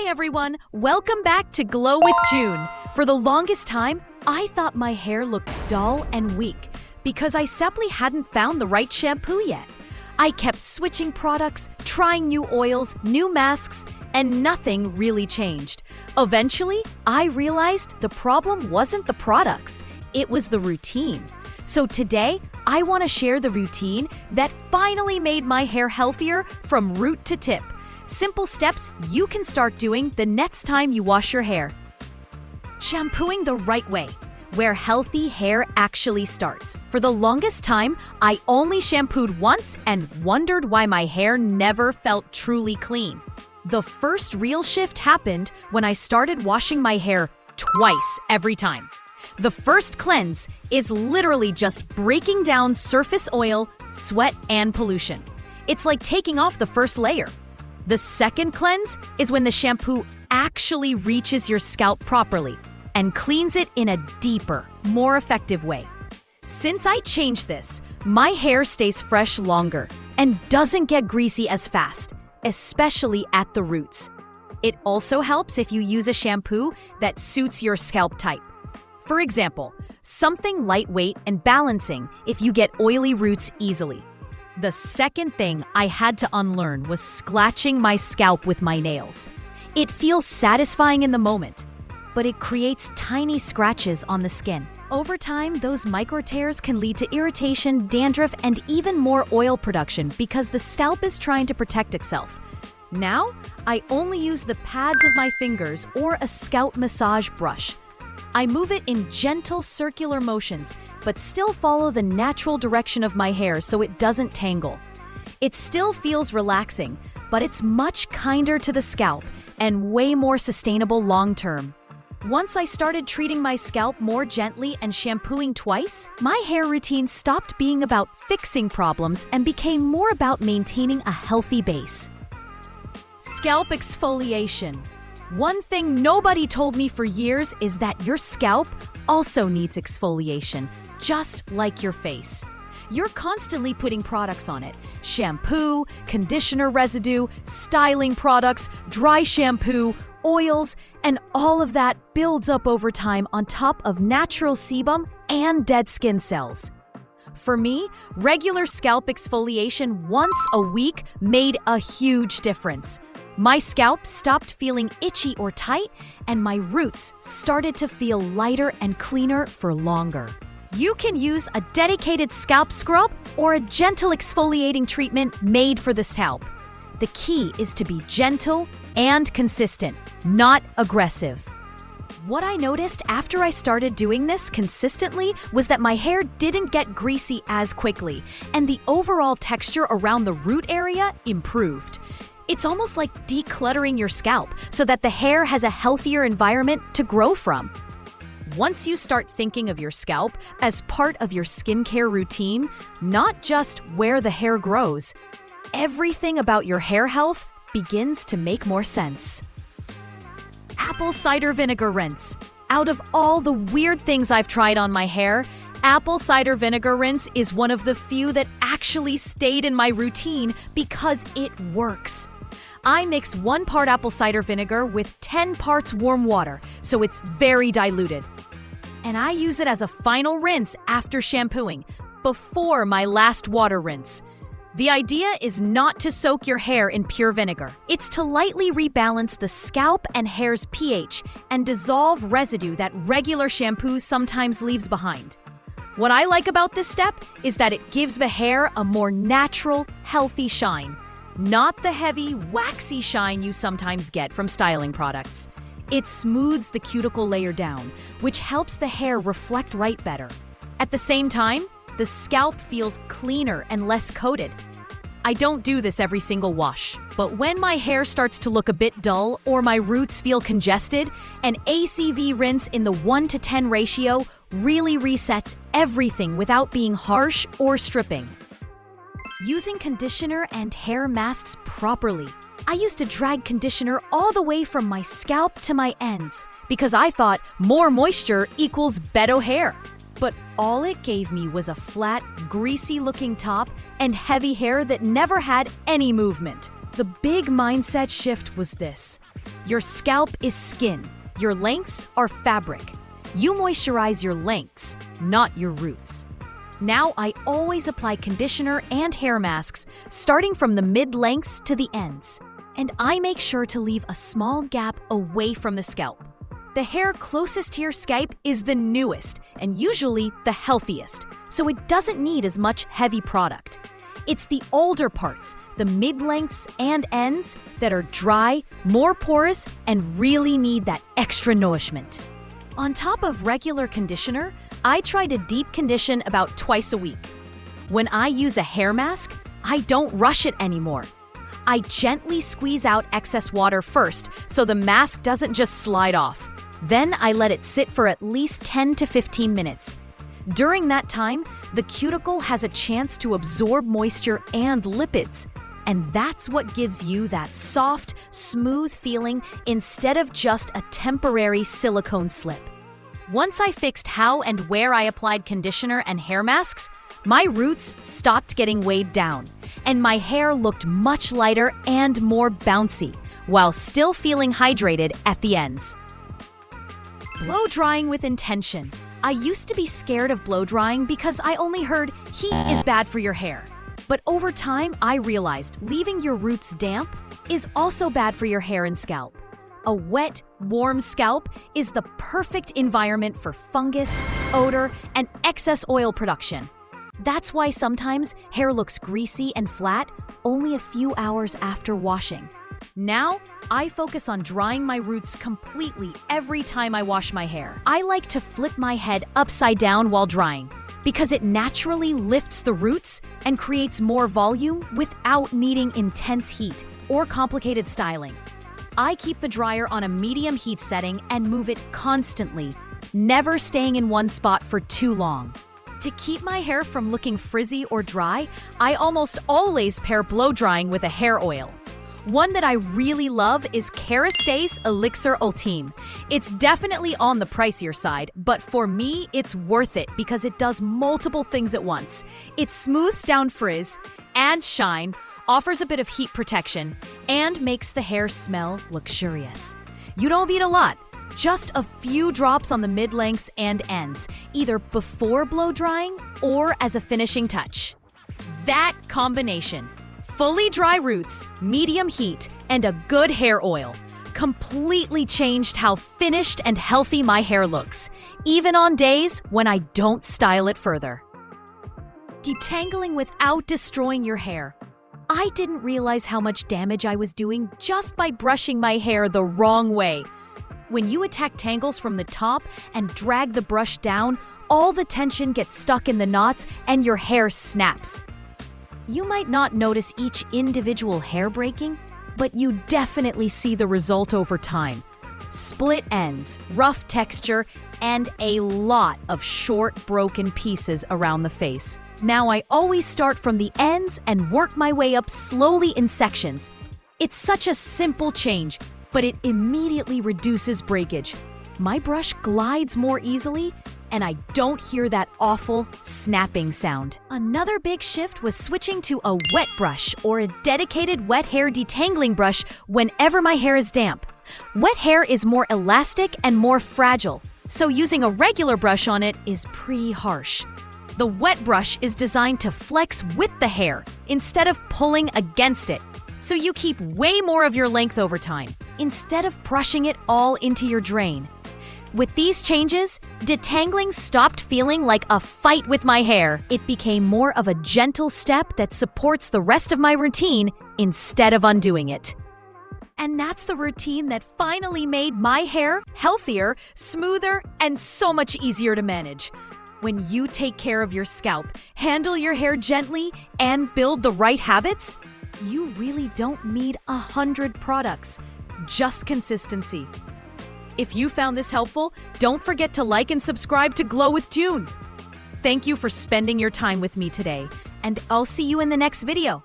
everyone, welcome back to Glow with June. For the longest time, I thought my hair looked dull and weak because I simply hadn't found the right shampoo yet. I kept switching products, trying new oils, new masks, and nothing really changed. Eventually, I realized the problem wasn't the products, it was the routine. So today, I want to share the routine that finally made my hair healthier from root to tip. Simple steps you can start doing the next time you wash your hair. Shampooing the right way, where healthy hair actually starts. For the longest time, I only shampooed once and wondered why my hair never felt truly clean. The first real shift happened when I started washing my hair twice every time. The first cleanse is literally just breaking down surface oil, sweat, and pollution. It's like taking off the first layer. The second cleanse is when the shampoo actually reaches your scalp properly and cleans it in a deeper, more effective way. Since I changed this, my hair stays fresh longer and doesn't get greasy as fast, especially at the roots. It also helps if you use a shampoo that suits your scalp type. For example, something lightweight and balancing if you get oily roots easily. The second thing I had to unlearn was scratching my scalp with my nails. It feels satisfying in the moment, but it creates tiny scratches on the skin. Over time, those micro tears can lead to irritation, dandruff, and even more oil production because the scalp is trying to protect itself. Now, I only use the pads of my fingers or a scalp massage brush. I move it in gentle circular motions, but still follow the natural direction of my hair so it doesn't tangle. It still feels relaxing, but it's much kinder to the scalp and way more sustainable long-term. Once I started treating my scalp more gently and shampooing twice, my hair routine stopped being about fixing problems and became more about maintaining a healthy base. Scalp exfoliation. One thing nobody told me for years is that your scalp also needs exfoliation, just like your face. You're constantly putting products on it: shampoo, conditioner residue, styling products, dry shampoo, oils, and all of that builds up over time on top of natural sebum and dead skin cells. For me, regular scalp exfoliation once a week made a huge difference. My scalp stopped feeling itchy or tight, and my roots started to feel lighter and cleaner for longer. You can use a dedicated scalp scrub or a gentle exfoliating treatment made for the scalp. The key is to be gentle and consistent, not aggressive. What I noticed after I started doing this consistently was that my hair didn't get greasy as quickly, and the overall texture around the root area improved. It's almost like decluttering your scalp so that the hair has a healthier environment to grow from. Once you start thinking of your scalp as part of your skincare routine, not just where the hair grows, everything about your hair health begins to make more sense. Apple cider vinegar rinse. Out of all the weird things I've tried on my hair, apple cider vinegar rinse is one of the few that actually stayed in my routine because it works. I mix 1 part apple cider vinegar with 10 parts warm water, so it's very diluted. And I use it as a final rinse after shampooing, before my last water rinse. The idea is not to soak your hair in pure vinegar. It's to lightly rebalance the scalp and hair's pH and dissolve residue that regular shampoo sometimes leaves behind. What I like about this step is that it gives the hair a more natural, healthy shine, not the heavy, waxy shine you sometimes get from styling products. It smooths the cuticle layer down, which helps the hair reflect light better. At the same time, the scalp feels cleaner and less coated. I don't do this every single wash, but when my hair starts to look a bit dull or my roots feel congested, an ACV rinse in the 1:10 ratio really resets everything without being harsh or stripping. Using conditioner and hair masks properly. I used to drag conditioner all the way from my scalp to my ends because I thought more moisture equals better hair. But all it gave me was a flat, greasy-looking top and heavy hair that never had any movement. The big mindset shift was this: Your scalp is skin. Your lengths are fabric. You moisturize your lengths, not your roots. Now I always apply conditioner and hair masks, starting from the mid-lengths to the ends. And I make sure to leave a small gap away from the scalp. The hair closest to your scalp is the newest and usually the healthiest, so it doesn't need as much heavy product. It's the older parts, the mid-lengths and ends, that are dry, more porous, and really need that extra nourishment. On top of regular conditioner, I try to deep condition about twice a week. When I use a hair mask, I don't rush it anymore. I gently squeeze out excess water first so the mask doesn't just slide off. Then I let it sit for at least 10 to 15 minutes. During that time, the cuticle has a chance to absorb moisture and lipids, and that's what gives you that soft, smooth feeling instead of just a temporary silicone slip. Once I fixed how and where I applied conditioner and hair masks, my roots stopped getting weighed down, and my hair looked much lighter and more bouncy, while still feeling hydrated at the ends. Blow drying with intention. I used to be scared of blow drying because I only heard heat is bad for your hair. But over time, I realized leaving your roots damp is also bad for your hair and scalp. A wet, warm scalp is the perfect environment for fungus, odor, and excess oil production. That's why sometimes hair looks greasy and flat only a few hours after washing. Now, I focus on drying my roots completely every time I wash my hair. I like to flip my head upside down while drying because it naturally lifts the roots and creates more volume without needing intense heat or complicated styling. I keep the dryer on a medium heat setting and move it constantly, never staying in one spot for too long. To keep my hair from looking frizzy or dry, I almost always pair blow drying with a hair oil. One that I really love is Kerastase Elixir Ultime. It's definitely on the pricier side, but for me, it's worth it because it does multiple things at once. It smooths down frizz and shine, offers a bit of heat protection, and makes the hair smell luxurious. You don't need a lot, just a few drops on the mid-lengths and ends, either before blow drying or as a finishing touch. That combination, fully dry roots, medium heat, and a good hair oil, completely changed how finished and healthy my hair looks, even on days when I don't style it further. Detangling without destroying your hair. I didn't realize how much damage I was doing just by brushing my hair the wrong way. When you attack tangles from the top and drag the brush down, all the tension gets stuck in the knots and your hair snaps. You might not notice each individual hair breaking, but you definitely see the result over time. Split ends, rough texture, and a lot of short, broken pieces around the face. Now I always start from the ends and work my way up slowly in sections. It's such a simple change, but it immediately reduces breakage. My brush glides more easily, and I don't hear that awful snapping sound. Another big shift was switching to a wet brush or a dedicated wet hair detangling brush whenever my hair is damp. Wet hair is more elastic and more fragile, so using a regular brush on it is pretty harsh. The wet brush is designed to flex with the hair instead of pulling against it, so you keep way more of your length over time, instead of brushing it all into your drain. With these changes, detangling stopped feeling like a fight with my hair. It became more of a gentle step that supports the rest of my routine instead of undoing it. And that's the routine that finally made my hair healthier, smoother, and so much easier to manage. When you take care of your scalp, handle your hair gently, and build the right habits, you really don't need 100 products, just consistency. If you found this helpful, don't forget to like and subscribe to Glow with June. Thank you for spending your time with me today, and I'll see you in the next video.